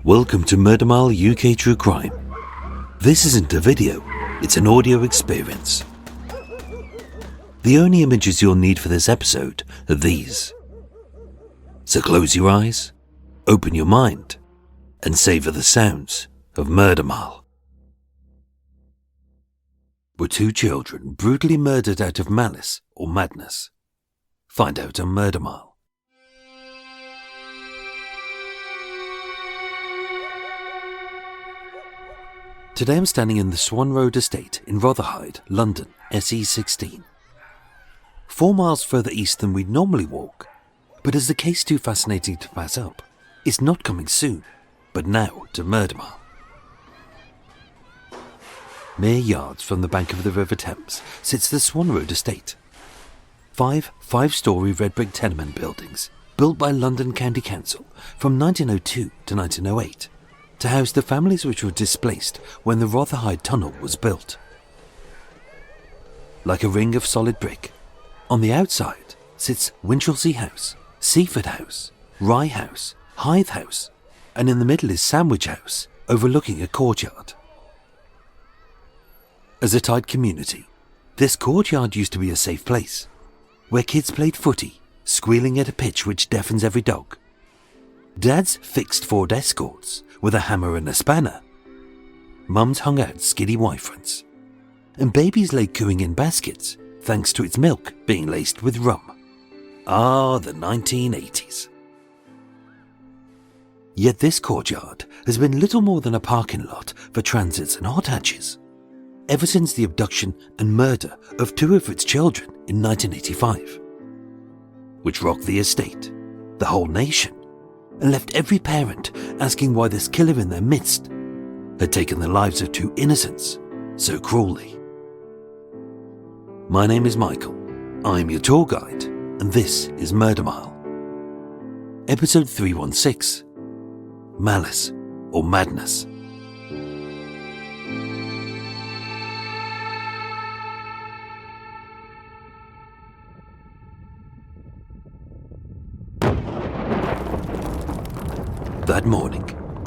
Welcome to Murder Mile UK True Crime. This isn't a video, it's an audio experience. The only images you'll need for this episode are these. So close your eyes, open your mind, and savour the sounds of Murder Mile. Were two children brutally murdered out of malice or madness? Find out on Murder Mile. Today I'm standing in the Swan Road Estate in Rotherhithe, London, SE16. 4 miles further east than we'd normally walk, but as the case too fascinating to pass up, it's not coming soon, but now to Murder Mile. Mere yards from the bank of the River Thames sits the Swan Road Estate. 5-story red brick tenement buildings built by London County Council from 1902 to 1908 to house the families which were displaced when the Rotherhithe Tunnel was built. Like a ring of solid brick, on the outside sits Winchelsea House, Seaford House, Rye House, Hythe House, and in the middle is Sandwich House, overlooking a courtyard. As a tight community, this courtyard used to be a safe place, where kids played footy, squealing at a pitch which deafens every dog. Dads fixed Ford Escorts with a hammer and a spanner. Mums hung out skiddy Y-fronts. And babies lay cooing in baskets, thanks to its milk being laced with rum. Ah, the 1980s. Yet this courtyard has been little more than a parking lot for transits and hot hatches, ever since the abduction and murder of 2 of its children in 1985, which rocked the estate, the whole nation, and left every parent asking why this killer in their midst had taken the lives of 2 innocents so cruelly. My name is Michael, I'm your tour guide, and this is Murder Mile. Episode 316, Malice or Madness. That morning,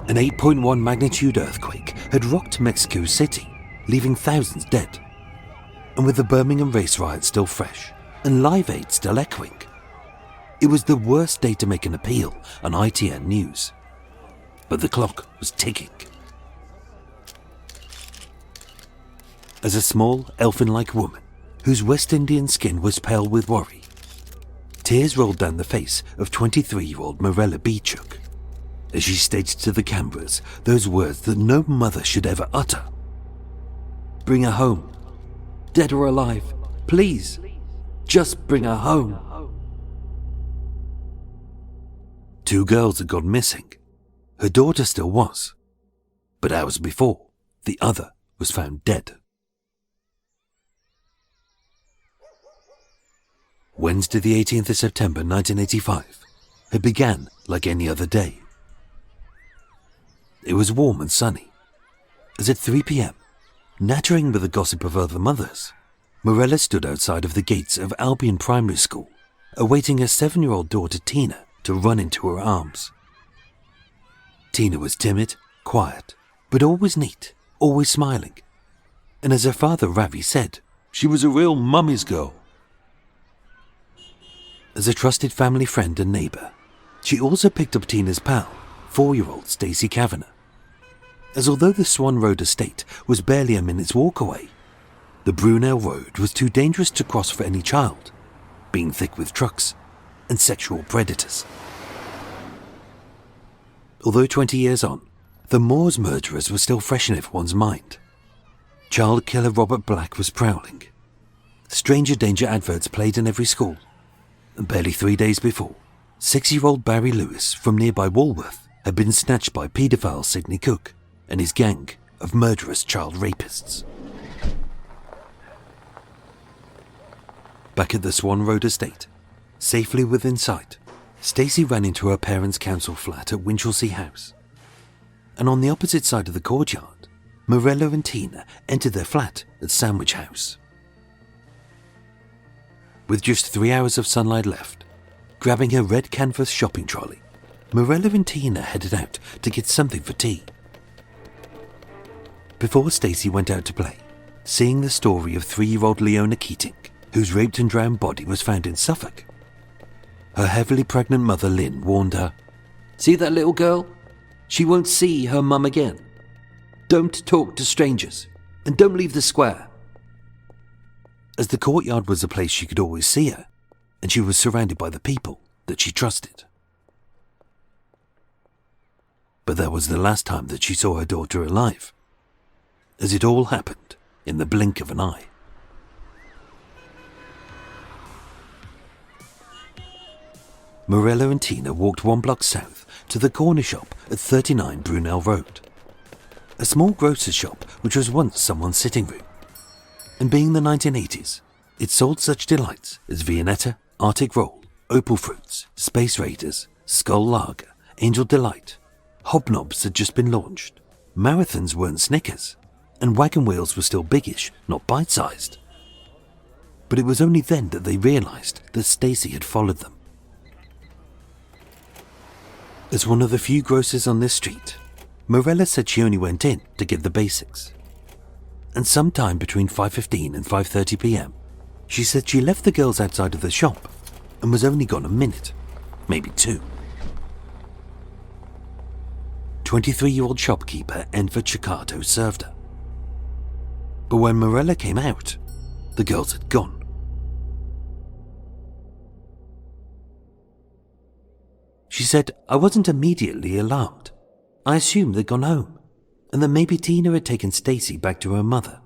an 8.1 magnitude earthquake had rocked Mexico City, leaving thousands dead. And with the Birmingham race riot still fresh and Live Aid still echoing, it was the worst day to make an appeal on ITN News. But the clock was ticking. As a small, elfin-like woman, whose West Indian skin was pale with worry, tears rolled down the face of 23-year-old Mirella Beechook as she stated to the cameras those words that no mother should ever utter. Bring her home. Dead or alive, please. Just bring her home. 2 girls had gone missing. Her daughter still was. But hours before, the other was found dead. Wednesday the 18th of September 1985 had began like any other day. It was warm and sunny, as at 3 p.m, nattering with the gossip of other mothers, Mirella stood outside of the gates of Albion Primary School, awaiting her 7-year-old daughter Tina to run into her arms. Tina was timid, quiet, but always neat, always smiling, and as her father Ravi said, she was a real mummy's girl. As a trusted family friend and neighbour, she also picked up Tina's pal, 4-year-old Stacey Kavanagh, as although the Swan Road Estate was barely a minute's walk away, the Brunel Road was too dangerous to cross for any child, being thick with trucks and sexual predators. Although 20 years on, the Moors murderers were still fresh in everyone's mind. Child killer Robert Black was prowling. Stranger danger adverts played in every school, and barely 3 days before, 6-year-old Barry Lewis from nearby Walworth had been snatched by paedophile Sidney Cook and his gang of murderous child rapists. Back at the Swan Road Estate, safely within sight, Stacey ran into her parents' council flat at Winchelsea House. And on the opposite side of the courtyard, Mirella and Tina entered their flat at Sandwich House. With just 3 hours of sunlight left, grabbing her red canvas shopping trolley, Mirella and Tina headed out to get something for tea. Before Stacey went out to play, seeing the story of 3-year-old Leona Keating, whose raped and drowned body was found in Suffolk, her heavily pregnant mother Lynn warned her, "See that little girl? She won't see her mum again. Don't talk to strangers, and don't leave the square." As the courtyard was a place she could always see her, and she was surrounded by the people that she trusted. But that was the last time that she saw her daughter alive, as it all happened in the blink of an eye. Mirella and Tina walked 1 block south to the corner shop at 39 Brunel Road, a small grocer's shop which was once someone's sitting room. And being the 1980s, it sold such delights as Viennetta, Arctic Roll, Opal Fruits, Space Raiders, Skull Lager, Angel Delight. Hobnobs had just been launched, marathons weren't Snickers, and wagon wheels were still biggish, not bite-sized. But it was only then that they realised that Stacey had followed them. As one of the few grocers on this street, Mirella said she only went in to get the basics. And sometime between 5:15 and 5:30 p.m, she said she left the girls outside of the shop and was only gone a minute, maybe 2. 23-year-old shopkeeper Enver Chicato served her. But when Mirella came out, the girls had gone. She said, "I wasn't immediately alarmed. I assumed they'd gone home, and that maybe Tina had taken Stacey back to her mother."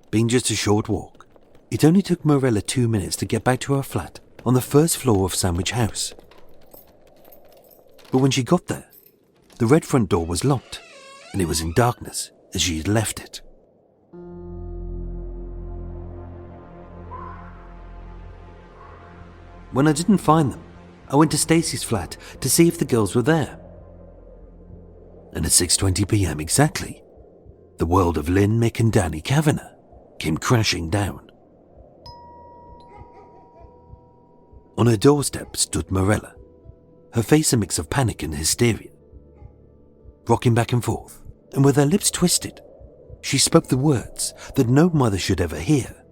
Being just a short walk, it only took Mirella 2 minutes to get back to her flat on the first floor of Sandwich House. But when she got there, the red front door was locked, and it was in darkness as she had left it. When I didn't find them, I went to Stacey's flat to see if the girls were there. And at 6:20 p.m. exactly, the world of Lynn, Mick and Danny Kavanagh came crashing down. On her doorstep stood Mirella, her face a mix of panic and hysteria. Rocking back and forth, and with her lips twisted, she spoke the words that no mother should ever hear.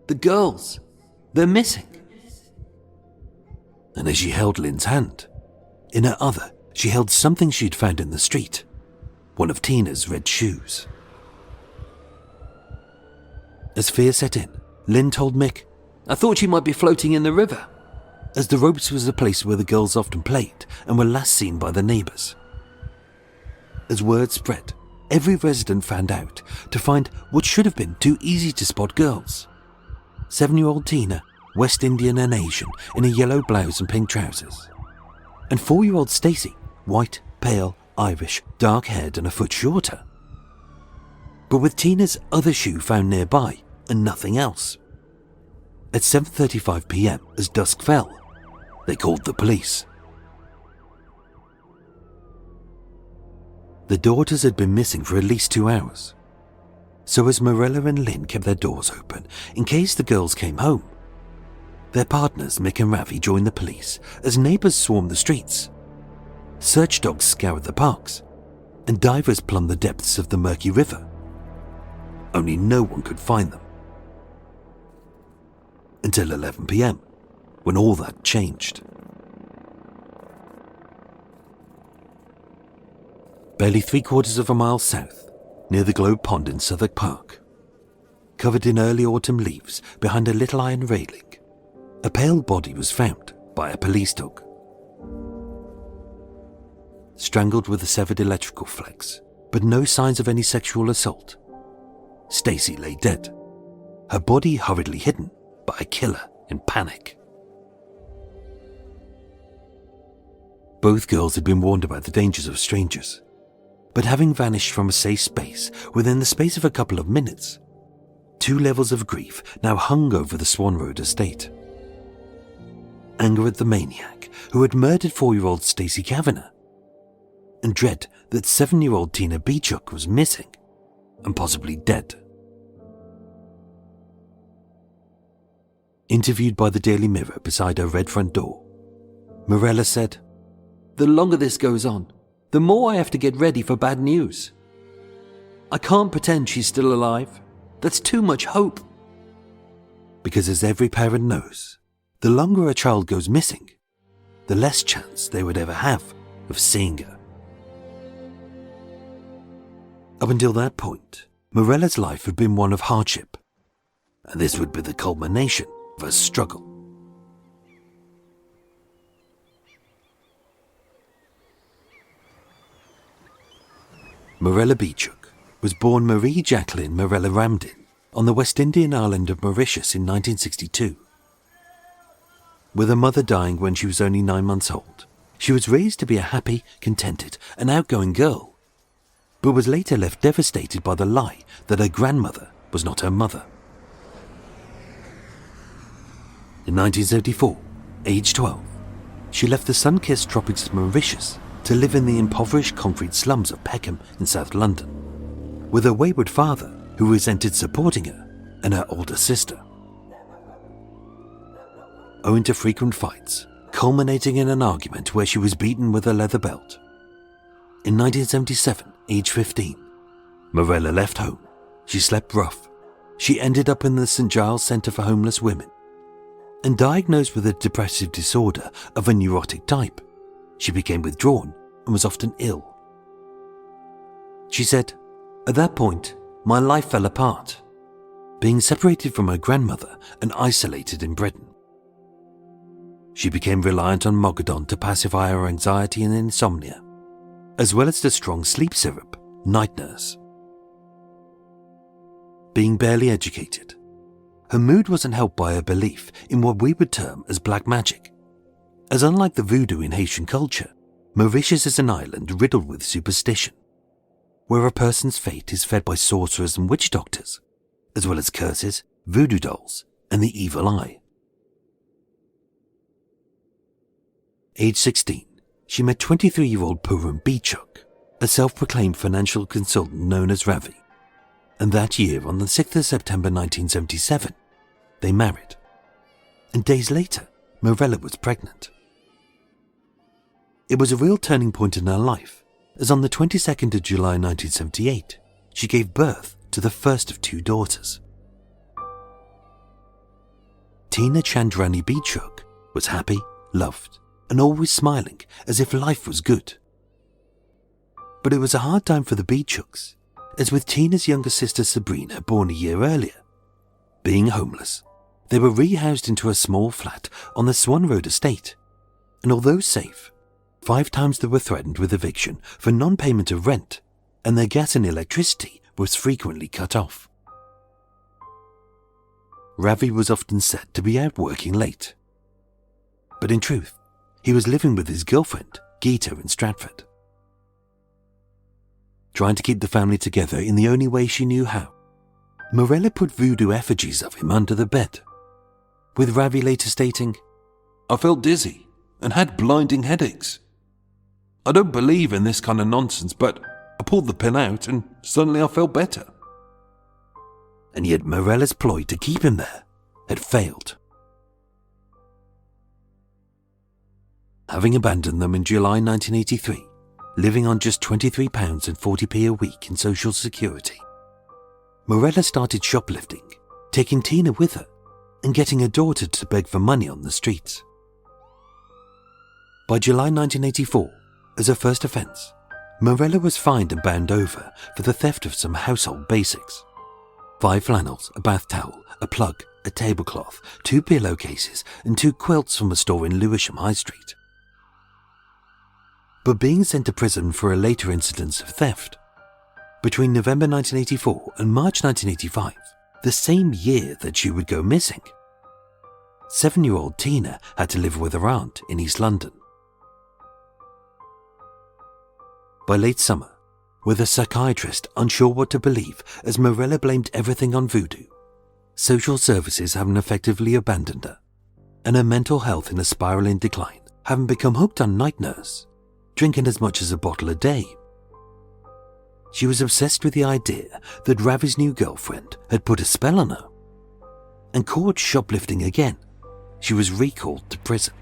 "The girls, they're missing." And as she held Lynn's hand, in her other, she held something she'd found in the street, one of Tina's red shoes. As fear set in, Lynn told Mick, "I thought she might be floating in the river," as the ropes was a place where the girls often played and were last seen by the neighbours. As word spread, every resident found out to find what should have been 2 easy-to-spot girls. 7-year-old Tina, West Indian and Asian, in a yellow blouse and pink trousers. And 4-year-old Stacey, white, pale, Irish, dark-haired and a foot shorter. But with Tina's other shoe found nearby and nothing else. At 7:35 p.m, as dusk fell, they called the police. The daughters had been missing for at least 2 hours. So as Mirella and Lynn kept their doors open in case the girls came home, their partners Mick and Ravi joined the police as neighbours swarmed the streets. Search dogs scoured the parks, and divers plumbed the depths of the murky river. Only no one could find them. Until 11 p.m, when all that changed. Barely 3/4 of a mile south, near the Globe Pond in Southwark Park, covered in early autumn leaves behind a little iron railing, a pale body was found by a police dog. Strangled with a severed electrical flex, but no signs of any sexual assault, Stacey lay dead, her body hurriedly hidden by a killer in panic. Both girls had been warned about the dangers of strangers, but having vanished from a safe space within the space of a couple of minutes, 2 levels of grief now hung over the Swan Road Estate. Anger at the maniac who had murdered 4-year-old Stacey Kavanagh, and dread that 7-year-old Tina Beechook was missing and possibly dead. Interviewed by the Daily Mirror beside her red front door, Mirella said, "The longer this goes on, the more I have to get ready for bad news. I can't pretend she's still alive. That's too much hope." Because as every parent knows, the longer a child goes missing, the less chance they would ever have of seeing her. Up until that point, Mirella's life had been one of hardship, and this would be the culmination of her struggle. Mirella Beechook was born Marie Jacqueline Mirella Ramdin on the West Indian island of Mauritius in 1962. With her mother dying when she was only 9 months old, she was raised to be a happy, contented, and outgoing girl, but was later left devastated by the lie that her grandmother was not her mother. In 1974, aged 12, she left the sun-kissed tropics of Mauritius to live in the impoverished concrete slums of Peckham in South London, with her wayward father who resented supporting her and her older sister. Owing to frequent fights, culminating in an argument where she was beaten with a leather belt. In 1977, age 15, Mirella left home. She slept rough. She ended up in the St. Giles Centre for Homeless Women. And diagnosed with a depressive disorder of a neurotic type, she became withdrawn and was often ill. She said, "At that point, my life fell apart, being separated from her grandmother and isolated in Britain. She became reliant on Mogadon to pacify her anxiety and insomnia, as well as the strong sleep syrup, Night Nurse. Being barely educated, her mood wasn't helped by her belief in what we would term as black magic, as unlike the voodoo in Haitian culture, Mauritius is an island riddled with superstition, where a person's fate is fed by sorcerers and witch doctors, as well as curses, voodoo dolls, and the evil eye. Age 16, she met 23-year-old Mirella Beechook, a self-proclaimed financial consultant known as Ravi, and that year, on the 6th of September 1977, they married. And days later, Mirella was pregnant. It was a real turning point in her life, as on the 22nd of July 1978, she gave birth to the first of 2 daughters. Tina Chandrani Beechook was happy, loved, and always smiling as if life was good. But it was a hard time for the Beechooks, as with Tina's younger sister Sabrina, born a year earlier. Being homeless, they were rehoused into a small flat on the Swan Road Estate, and although safe, 5 times they were threatened with eviction for non-payment of rent, and their gas and electricity was frequently cut off. Ravi was often said to be out working late, but in truth, he was living with his girlfriend, Geeta, in Stratford, trying to keep the family together in the only way she knew how. Mirella put voodoo effigies of him under the bed, with Ravi later stating, "I felt dizzy and had blinding headaches. I don't believe in this kind of nonsense, but I pulled the pin out and suddenly I felt better." And yet Mirella's ploy to keep him there had failed. Having abandoned them in July 1983, living on just £23.40 a week in social security, Mirella started shoplifting, taking Tina with her, and getting her daughter to beg for money on the streets. By July 1984, as her first offence, Mirella was fined and bound over for the theft of some household basics: 5 flannels, a bath towel, a plug, a tablecloth, 2 pillowcases, and 2 quilts from a store in Lewisham High Street. But being sent to prison for a later incidence of theft, between November 1984 and March 1985, the same year that she would go missing, 7-year-old Tina had to live with her aunt in East London. By late summer, with a psychiatrist unsure what to believe as Mirella blamed everything on voodoo, social services having effectively abandoned her, and her mental health in a spiraling decline, having become hooked on Night Nurse, drinking as much as a bottle a day. She was obsessed with the idea that Ravi's new girlfriend had put a spell on her, and caught shoplifting again, she was recalled to prison.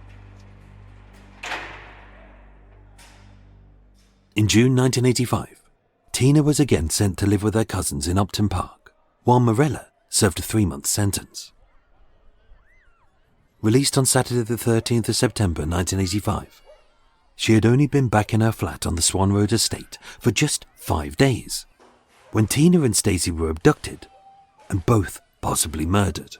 In June 1985, Tina was again sent to live with her cousins in Upton Park, while Mirella served a 3-month sentence. Released on Saturday the 13th of September 1985, she had only been back in her flat on the Swan Road Estate for just 5 days, when Tina and Stacey were abducted and both possibly murdered.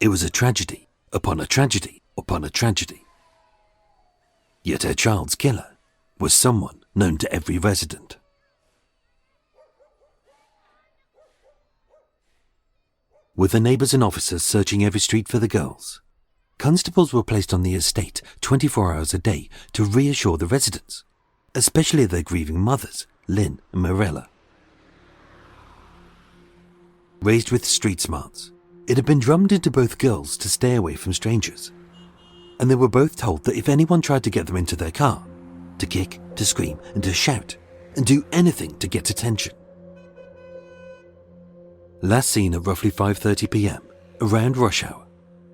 It was a tragedy upon a tragedy upon a tragedy. Yet her child's killer was someone known to every resident. With the neighbours and officers searching every street for the girls, constables were placed on the estate 24 hours a day to reassure the residents, especially their grieving mothers, Lynn and Mirella. Raised with street smarts, it had been drummed into both girls to stay away from strangers, and they were both told that if anyone tried to get them into their car, to kick, to scream, and to shout, and do anything to get attention. Last seen at roughly 5:30 p.m, around rush hour,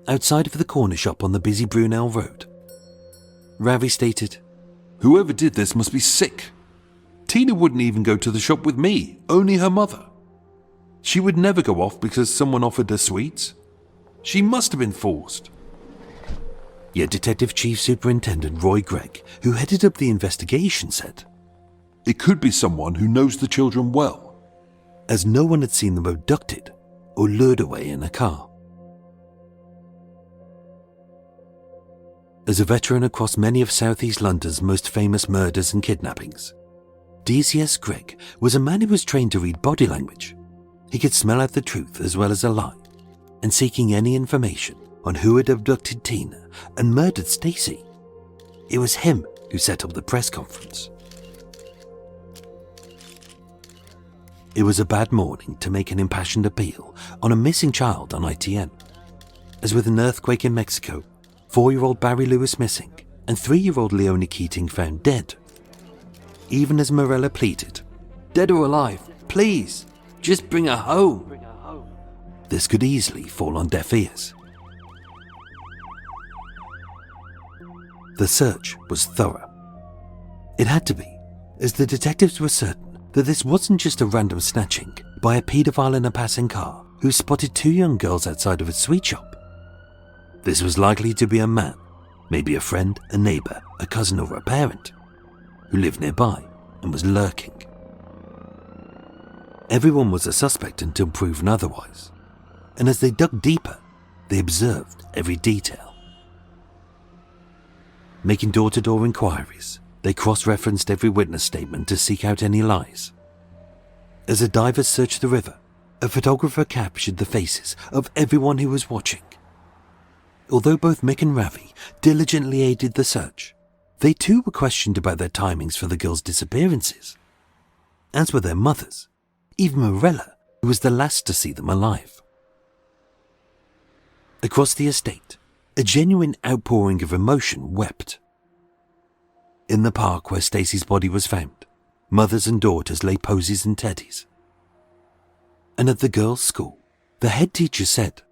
outside of the corner shop on the busy Brunel Road. Ravi stated, "Whoever did this must be sick. Tina wouldn't even go to the shop with me, only her mother. She would never go off because someone offered her sweets. She must have been forced." Yet Detective Chief Superintendent Roy Gregg, who headed up the investigation, said, "It could be someone who knows the children well." As no one had seen them abducted or lured away in a car. As a veteran across many of South East London's most famous murders and kidnappings, DCS Gregg was a man who was trained to read body language. He could smell out the truth as well as a lie, and seeking any information on who had abducted Tina and murdered Stacey, it was him who set up the press conference. It was a bad morning to make an impassioned appeal on a missing child on ITN. As with an earthquake in Mexico, 4-year-old Barry Lewis missing and 3-year-old Leonie Keating found dead. Even as Mirella pleaded, "Dead or alive, please, just bring her home." This could easily fall on deaf ears. The search was thorough. It had to be, as the detectives were certain that this wasn't just a random snatching by a paedophile in a passing car who spotted 2 young girls outside of a sweet shop. This was likely to be a man, maybe a friend, a neighbour, a cousin or a parent, who lived nearby and was lurking. Everyone was a suspect until proven otherwise, and as they dug deeper, they observed every detail. Making door-to-door inquiries, they cross-referenced every witness statement to seek out any lies. As the divers searched the river, a photographer captured the faces of everyone who was watching. Although both Mick and Ravi diligently aided the search, they too were questioned about their timings for the girls' disappearances, as were their mothers, even Mirella, who was the last to see them alive. Across the estate, a genuine outpouring of emotion wept. In the park where Stacey's body was found, mothers and daughters lay posies and teddies. And at the girls' school, the head teacher said,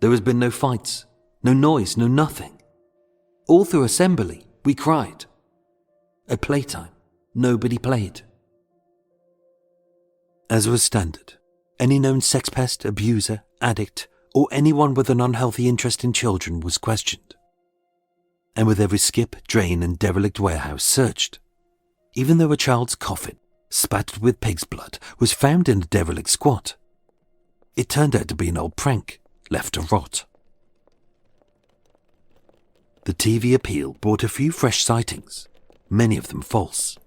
"There has been no fights, no noise, no nothing. All through assembly, we cried. At playtime, nobody played." As was standard, any known sex pest, abuser, addict, or anyone with an unhealthy interest in children was questioned. And with every skip, drain, and derelict warehouse searched, even though a child's coffin, spattered with pig's blood, was found in a derelict squat, it turned out to be an old prank left to rot. The TV appeal brought a few fresh sightings, many of them false.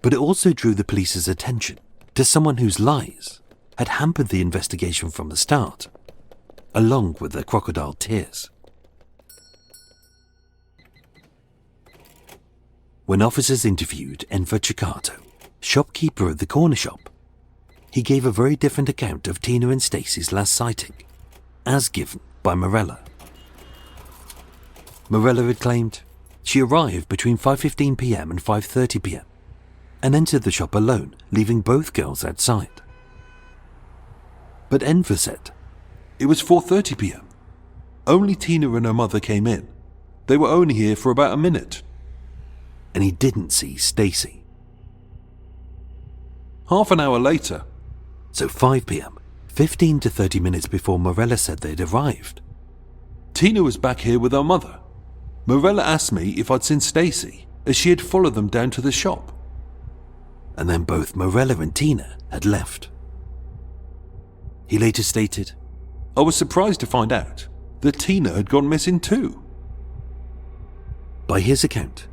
But it also drew the police's attention to someone whose lies had hampered the investigation from the start, along with their crocodile tears. When officers interviewed Enver Chicato, shopkeeper at the corner shop, he gave a very different account of Tina and Stacey's last sighting, as given by Mirella. Mirella had claimed she arrived between 5:15 p.m. and 5:30 p.m. and entered the shop alone, leaving both girls outside. But Enver said, "It was 4:30 p.m. Only Tina and her mother came in. They were only here for about a minute. And he didn't see Stacey. Half an hour later, So 5 p.m, 15 to 30 minutes before Mirella said they'd arrived. Tina was back here with her mother. Mirella asked me if I'd seen Stacey, as she had followed them down to the shop. And then both Mirella and Tina had left. He later stated, I was surprised to find out that Tina had gone missing too. by his account,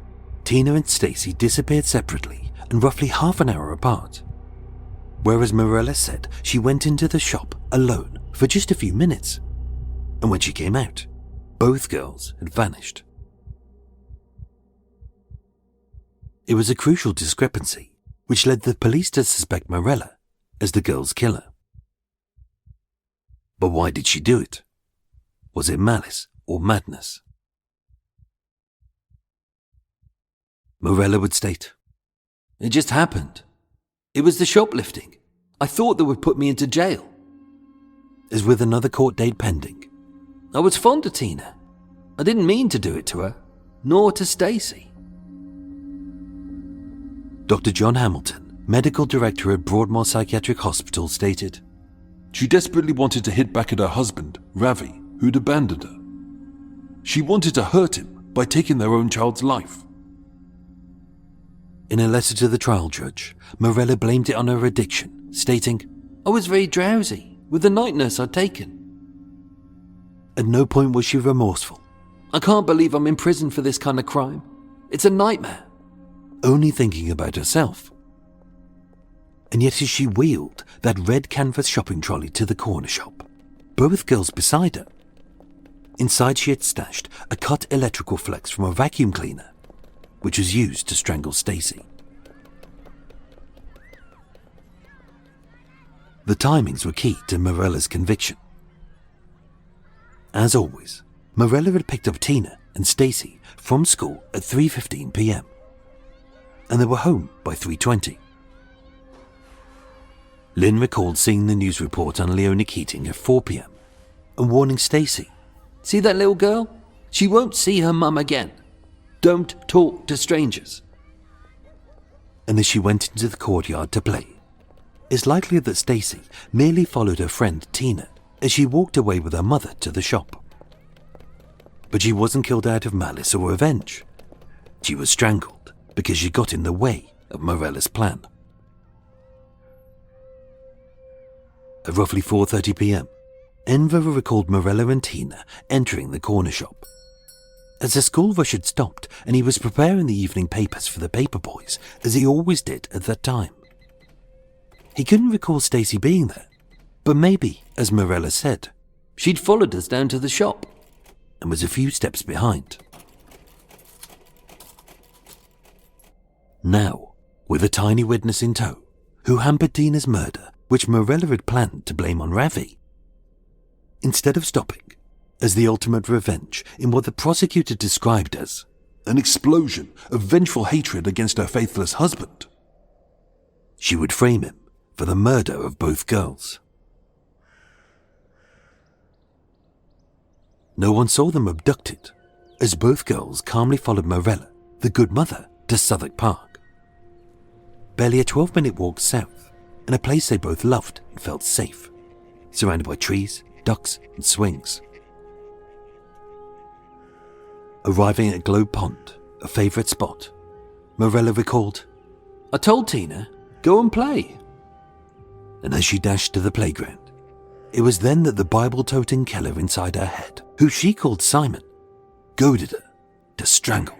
Tina and Stacey disappeared separately and roughly half an hour apart. Whereas Mirella said she went into the shop alone for just a few minutes. And when she came out, both girls had vanished. It was a crucial discrepancy, which led the police to suspect Mirella as the girl's killer. But why did she do it? Was it malice or madness? Mirella would state, It just happened. It was the shoplifting. I thought they would put me into jail. as with another court date pending. I was fond of Tina. I didn't mean to do it to her, nor to Stacey. Dr. John Hamilton, medical director at Broadmoor Psychiatric Hospital, stated, She desperately wanted to hit back at her husband, Ravi, who'd abandoned her. She wanted to hurt him by taking their own child's life. In a letter to the trial judge, Mirella blamed it on her addiction, stating, I was very drowsy with the night nurse I'd taken. at no point was she remorseful, I can't believe I'm in prison for this kind of crime. It's a nightmare. only thinking about herself. And yet as she wheeled that red canvas shopping trolley to the corner shop, both girls beside her, inside she had stashed a cut electrical flex from a vacuum cleaner, which was used to strangle Stacey. The timings were key to Mirella's conviction. As always, Mirella had picked up Tina and Stacey from school at 3:15 p.m. and they were home by 3:20. Lynn recalled seeing the news report on Leonie Keating at 4 p.m. and warning Stacey, See that little girl? She won't see her mum again. Don't talk to strangers. and as she went into the courtyard to play. It's likely that Stacey merely followed her friend Tina as she walked away with her mother to the shop. But she wasn't killed out of malice or revenge. She was strangled because she got in the way of Mirella's plan. At roughly 4:30 p.m, Enver recalled Mirella and Tina entering the corner shop. As the school rush had stopped and he was preparing the evening papers for the paper boys, as he always did at that time. He couldn't recall Stacey being there, but maybe, as Mirella said, She'd followed us down to the shop. and was a few steps behind. Now, with a tiny witness in tow, who hampered Tina's murder, which Mirella had planned to blame on Ravi. Instead of stopping, as the ultimate revenge in what the prosecutor described as An explosion of vengeful hatred against her faithless husband. she would frame him for the murder of both girls. No one saw them abducted, as both girls calmly followed Mirella, the good mother, to Southwark Park. Barely a 12-minute walk south, in a place they both loved and felt safe, surrounded by trees, ducks and swings. Arriving at Globe Pond, a favourite spot, Mirella recalled, I told Tina, go and play. and as she dashed to the playground, it was then that the Bible-toting killer inside her head, who she called Simon, goaded her to strangle,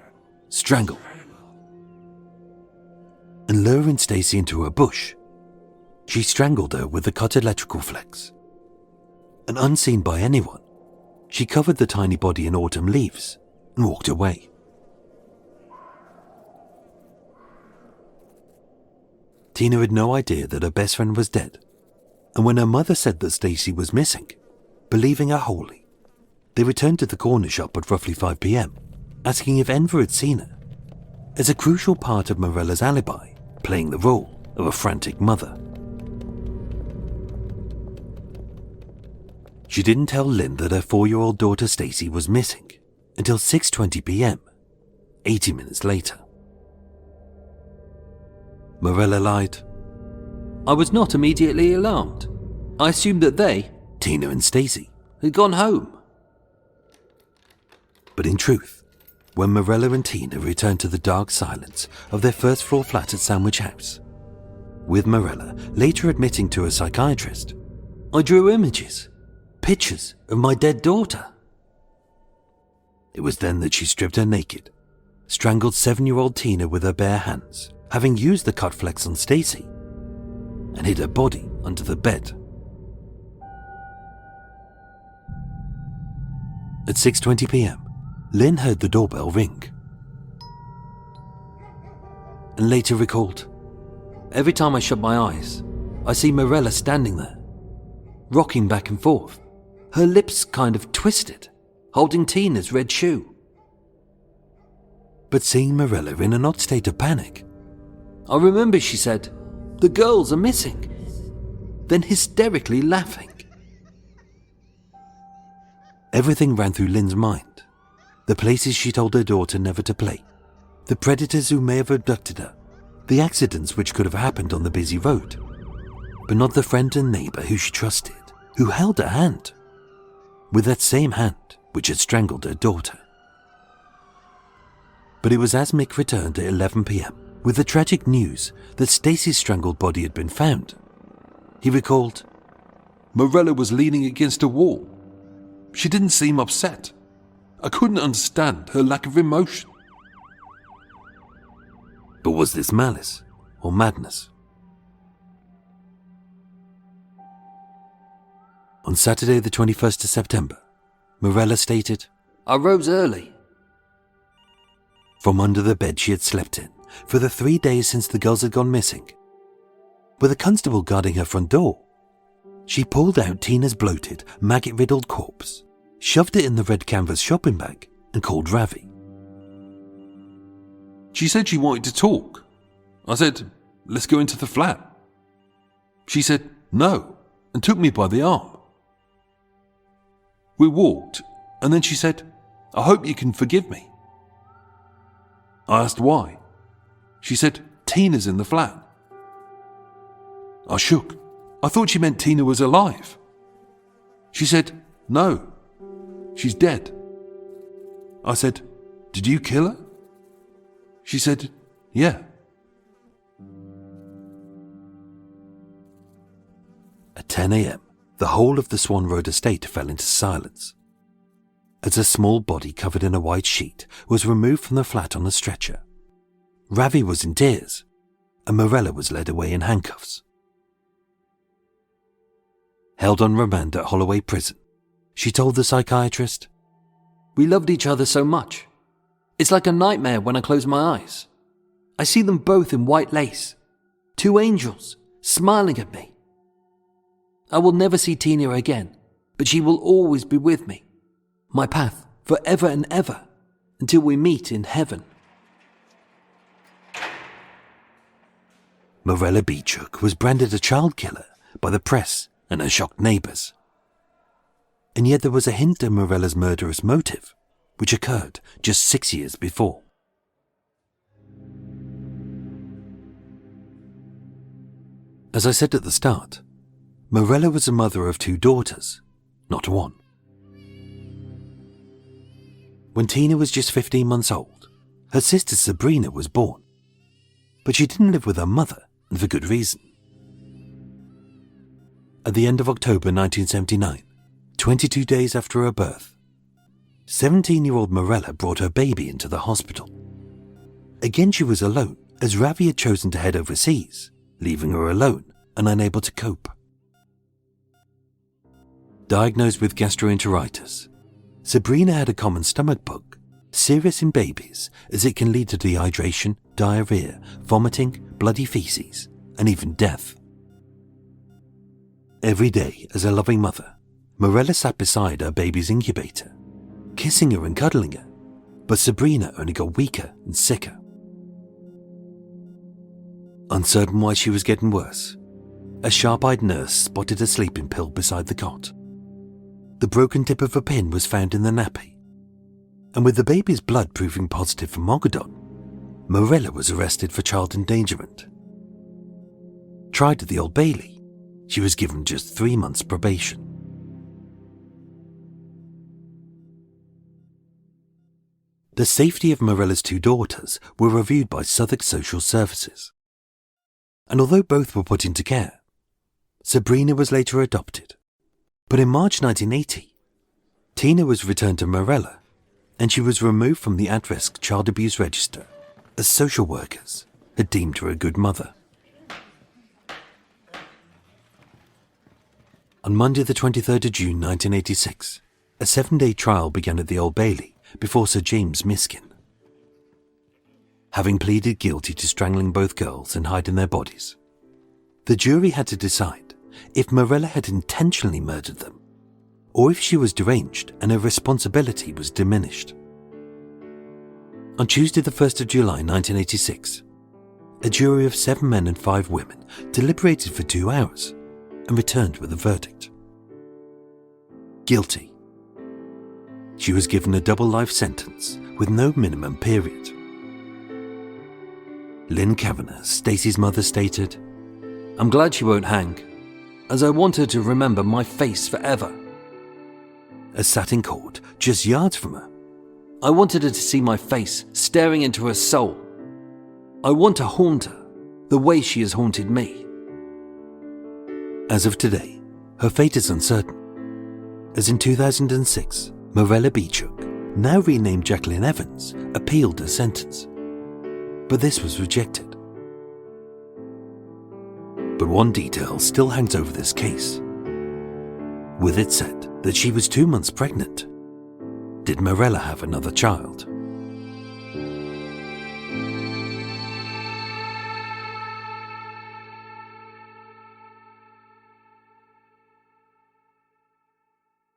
and luring Stacey into a bush. She strangled her with the cut electrical flex. And unseen by anyone, she covered the tiny body in autumn leaves and walked away. Tina had no idea that her best friend was dead, and when her mother said that Stacey was missing, believing her wholly, they returned to the corner shop at roughly 5 p.m, asking if Enver had seen her, as a crucial part of Mirella's alibi, playing the role of a frantic mother. She didn't tell Lynn that her 4-year-old daughter Stacey was missing, until 6:20 p.m., 80 minutes later. Mirella lied. I was not immediately alarmed. I assumed that they, Tina and Stacey, had gone home. But in truth, when Mirella and Tina returned to the dark silence of their first floor flat at Sandwich House, with Mirella later admitting to a psychiatrist, I drew images, pictures of my dead daughter. It was then that she stripped her naked, strangled 7-year-old Tina with her bare hands, having used the cut flex on Stacey, and hid her body under the bed. At 6:20 p.m, Lynn heard the doorbell ring and later recalled, Every time I shut my eyes, I see Mirella standing there, rocking back and forth, her lips kind of twisted, holding Tina's red shoe. But seeing Mirella in an odd state of panic, I remember she said, "The girls are missing," then hysterically laughing. everything ran through Lynn's mind. The places she told her daughter never to play, the predators who may have abducted her, the accidents which could have happened on the busy road, but not the friend and neighbour who she trusted, who held her hand, with that same hand which had strangled her daughter. But it was as Mick returned at 11 p.m. with the tragic news that Stacey's strangled body had been found. He recalled, Mirella was leaning against a wall. She didn't seem upset. I couldn't understand her lack of emotion. but was this malice or madness? On Saturday the 21st of September, Mirella stated, I rose early. from under the bed she had slept in for the 3 days since the girls had gone missing, with a constable guarding her front door, she pulled out Tina's bloated, maggot-riddled corpse, shoved it in the red canvas shopping bag, and called Ravi. She said she wanted to talk. I said, let's go into the flat. She said, no, and took me by the arm. We walked, and then she said, I hope you can forgive me. I asked why. She said, Tina's in the flat. I shook. I thought she meant Tina was alive. She said, no, she's dead. I said, did you kill her? She said, yeah. At 10 a.m, the whole of the Swan Road Estate fell into silence, as a small body covered in a white sheet was removed from the flat on a stretcher. Ravi was in tears, and Mirella was led away in handcuffs. Held on remand at Holloway Prison, she told the psychiatrist, We loved each other so much. It's like a nightmare when I close my eyes. I see them both in white lace, 2 angels smiling at me. I will never see Tina again, but she will always be with me, my path forever and ever, until we meet in heaven. Mirella Beechook was branded a child killer by the press and her shocked neighbours. And yet there was a hint of Mirella's murderous motive, which occurred just 6 years before. As I said at the start, Mirella was a mother of 2 daughters, not 1. When Tina was just 15 months old, her sister Sabrina was born, but she didn't live with her mother, and for good reason. At the end of October 1979, 22 days after her birth, 17-year-old Mirella brought her baby into the hospital. Again she was alone, as Ravi had chosen to head overseas, leaving her alone and unable to cope. Diagnosed with gastroenteritis, Sabrina had a common stomach bug, serious in babies as it can lead to dehydration, diarrhea, vomiting, bloody feces, and even death. Every day, as a loving mother, Mirella sat beside her baby's incubator, kissing her and cuddling her, but Sabrina only got weaker and sicker. Uncertain why she was getting worse, a sharp-eyed nurse spotted a sleeping pill beside the cot. The broken tip of a pin was found in the nappy, and with the baby's blood proving positive for Mogadon, Mirella was arrested for child endangerment. Tried at the Old Bailey, she was given just 3 months probation. The safety of Mirella's 2 daughters were reviewed by Southwark Social Services. And although both were put into care, Sabrina was later adopted. But in March 1980, Tina was returned to Mirella and she was removed from the at-risk child abuse register as social workers had deemed her a good mother. On Monday the 23rd of June 1986, a 7-day trial began at the Old Bailey before Sir James Miskin. Having pleaded guilty to strangling both girls and hiding their bodies, the jury had to decide if Mirella had intentionally murdered them, or if she was deranged and her responsibility was diminished. On Tuesday the 1st of July 1986, a jury of 7 men and 5 women deliberated for 2 hours and returned with a verdict. Guilty. She was given a double life sentence with no minimum period. Lynn Kavanagh, Stacey's mother, stated, "I'm glad she won't hang, as I want her to remember my face forever." as sat in court just yards from her. "I wanted her to see my face staring into her soul. I want to haunt her the way she has haunted me." As of today, her fate is uncertain, as in 2006, Mirella Beechook, now renamed Jacqueline Evans, appealed her sentence, but this was rejected. But one detail still hangs over this case. With it said that she was 2 months pregnant, did Mirella have another child?